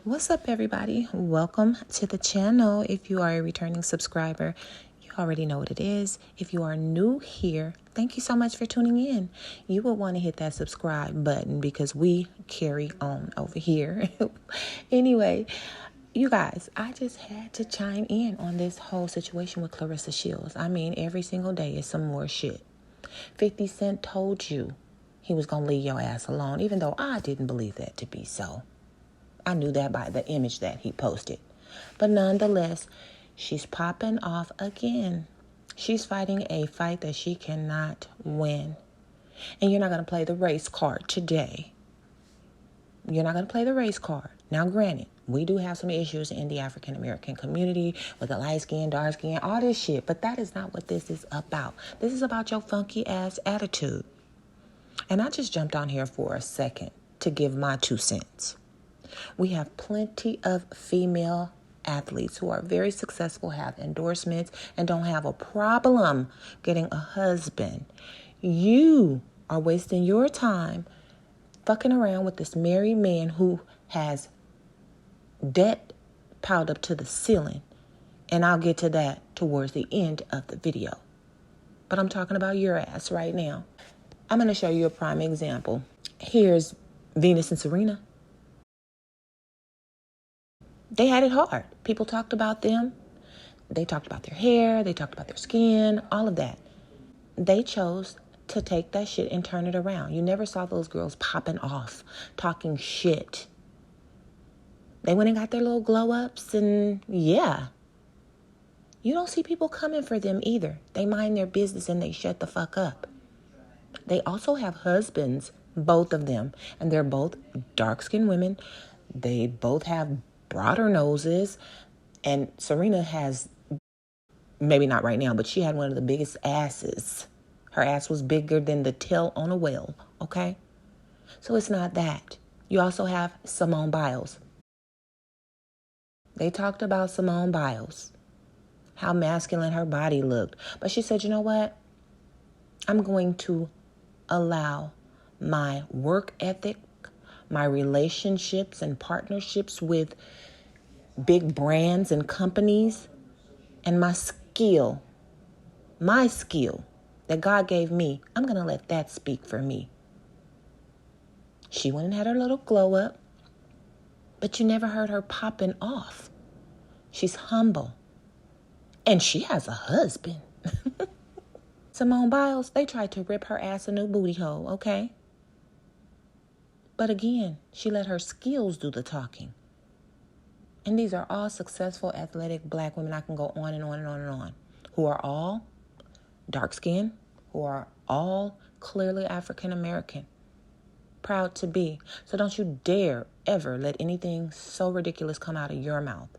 What's up, everybody? Welcome to the channel. If you are a returning subscriber, you already know what it is. If you are new here, thank you so much for tuning in. You will want to hit that subscribe button because we carry on over here. Anyway, you guys, I just had to chime in on this whole situation with Claressa Shields. I mean, every single day is some more shit. 50 Cent told you he was going to leave your ass alone, even though I didn't believe that to be so. I knew that by the image that he posted. But nonetheless, she's popping off again. She's fighting a fight that she cannot win. And you're not going to play the race card today. You're not going to play the race card. Now, granted, we do have some issues in the African American community with the light skin, dark skin, all this shit. But that is not what this is about. This is about your funky ass attitude. And I just jumped on here for a second to give my 2 cents. We have plenty of female athletes who are very successful, have endorsements, and don't have a problem getting a husband. You are wasting your time fucking around with this married man who has debt piled up to the ceiling. And I'll get to that towards the end of the video. But I'm talking about your ass right now. I'm going to show you a prime example. Here's Venus and Serena. They had it hard. People talked about them. They talked about their hair. They talked about their skin, all of that. They chose to take that shit and turn it around. You never saw those girls popping off, talking shit. They went and got their little glow-ups and yeah. You don't see people coming for them either. They mind their business and they shut the fuck up. They also have husbands, both of them, and they're both dark-skinned women. They both have broader noses, and Serena has, maybe not right now, but she had one of the biggest asses. Her ass was bigger than the tail on a whale, okay? So it's not that. You also have Simone Biles. They talked about Simone Biles, how masculine her body looked. But she said, you know what? I'm going to allow my work ethic, my relationships and partnerships with big brands and companies, and my skill that God gave me, I'm going to let that speak for me. She went and had her little glow up, but you never heard her popping off. She's humble, and she has a husband. Simone Biles, they tried to rip her ass a new booty hole, okay? But again, she let her skills do the talking. And these are all successful, athletic black women. I can go on and on and on and on. Who are all dark-skinned, who are all clearly African American. Proud to be. So don't you dare ever let anything so ridiculous come out of your mouth.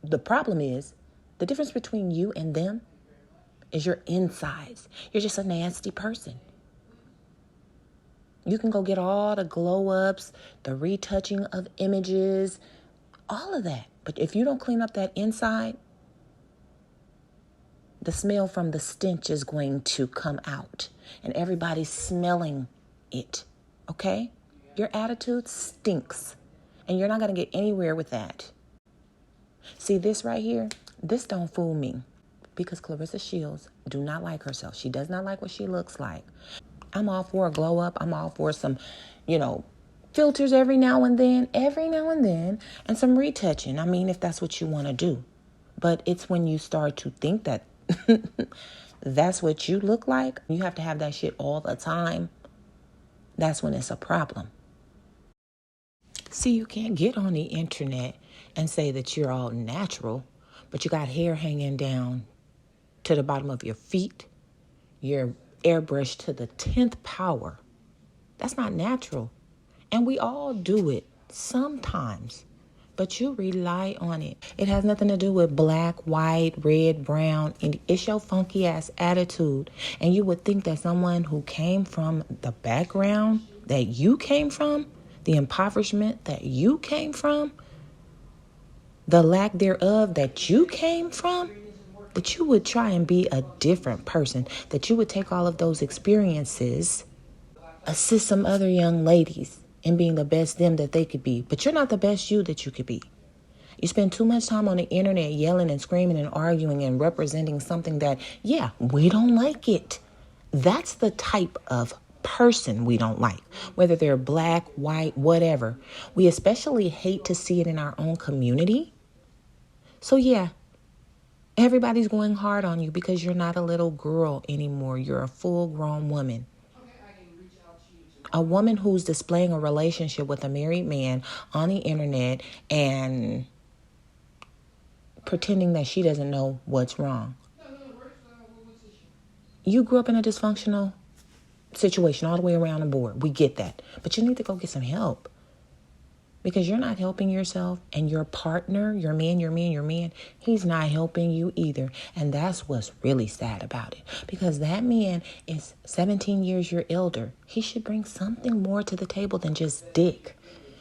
The problem is, the difference between you and them is your insides. You're just a nasty person. You can go get all the glow-ups, the retouching of images, all of that. But if you don't clean up that inside, the smell from the stench is going to come out. And everybody's smelling it, okay? Your attitude stinks. And you're not going to get anywhere with that. See this right here? This don't fool me. Because Claressa Shields do not like herself. She does not like what she looks like. I'm all for a glow up. I'm all for some, filters every now and then, and some retouching. I mean, if that's what you want to do. But it's when you start to think that that's what you look like, you have to have that shit all the time. That's when it's a problem. See, you can't get on the internet and say that you're all natural, but you got hair hanging down to the bottom of your feet. You're airbrushed to the 10th power. That's not natural. And we all do it sometimes, but you rely on it. It has nothing to do with black, white, red, brown. And it's your funky ass attitude. And you would think that someone who came from the background that you came from, the impoverishment that you came from, the lack thereof that you came from, that you would try and be a different person, that you would take all of those experiences, assist some other young ladies and being the best them that they could be. But you're not the best you that you could be. You spend too much time on the internet yelling and screaming and arguing and representing something that, yeah, we don't like it. That's the type of person we don't like, whether they're black, white, whatever. We especially hate to see it in our own community. So yeah, everybody's going hard on you because you're not a little girl anymore. You're a full-grown woman. A woman who's displaying a relationship with a married man on the internet and pretending that she doesn't know what's wrong. You grew up in a dysfunctional situation all the way around the board. We get that. But you need to go get some help. Because you're not helping yourself, and your partner, your man, he's not helping you either. And that's what's really sad about it. Because that man is 17 years your elder. He should bring something more to the table than just dick.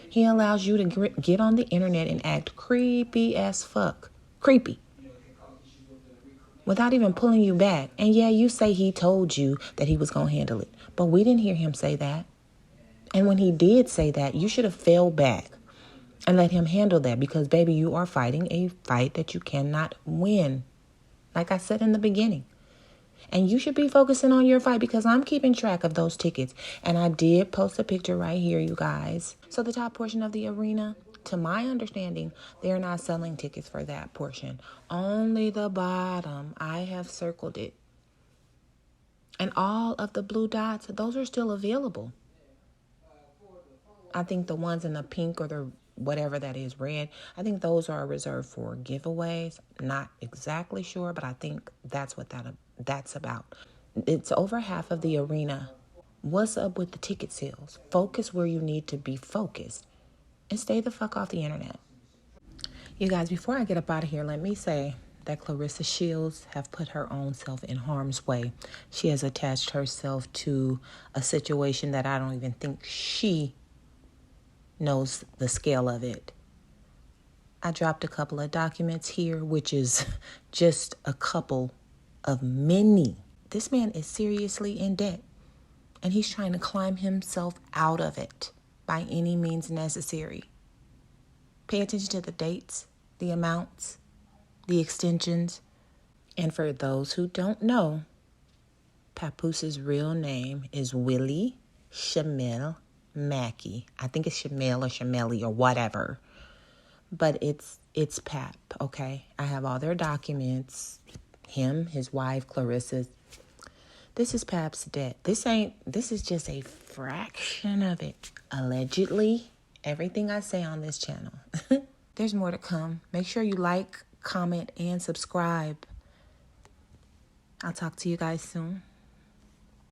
He allows you to get on the internet and act creepy as fuck. Creepy. Without even pulling you back. And yeah, you say he told you that he was going to handle it. But we didn't hear him say that. And when he did say that, you should have fell back and let him handle that. Because, baby, you are fighting a fight that you cannot win. Like I said in the beginning. And you should be focusing on your fight, because I'm keeping track of those tickets. And I did post a picture right here, you guys. So the top portion of the arena, to my understanding, they're not selling tickets for that portion. Only the bottom. I have circled it. And all of the blue dots, those are still available. I think the ones in the pink or the whatever that is, red, I think those are reserved for giveaways. Not exactly sure, but I think that's what that's about. It's over half of the arena. What's up with the ticket sales? Focus where you need to be focused and stay the fuck off the internet. You guys, before I get up out of here, let me say that Claressa Shields have put her own self in harm's way. She has attached herself to a situation that I don't even think she knows the scale of it. I dropped a couple of documents here, which is just a couple of many. This man is seriously in debt, and he's trying to climb himself out of it by any means necessary. Pay attention to the dates, the amounts, the extensions. And for those who don't know, Papooses' real name is Willie Shamel Mackey. I think it's Shamel or Shamelly or whatever. But it's Pap, okay? I have all their documents. Him, his wife, Claressa's. This is Pap's debt. This is just a fraction of it. Allegedly, everything I say on this channel. There's more to come. Make sure you like, comment, and subscribe. I'll talk to you guys soon.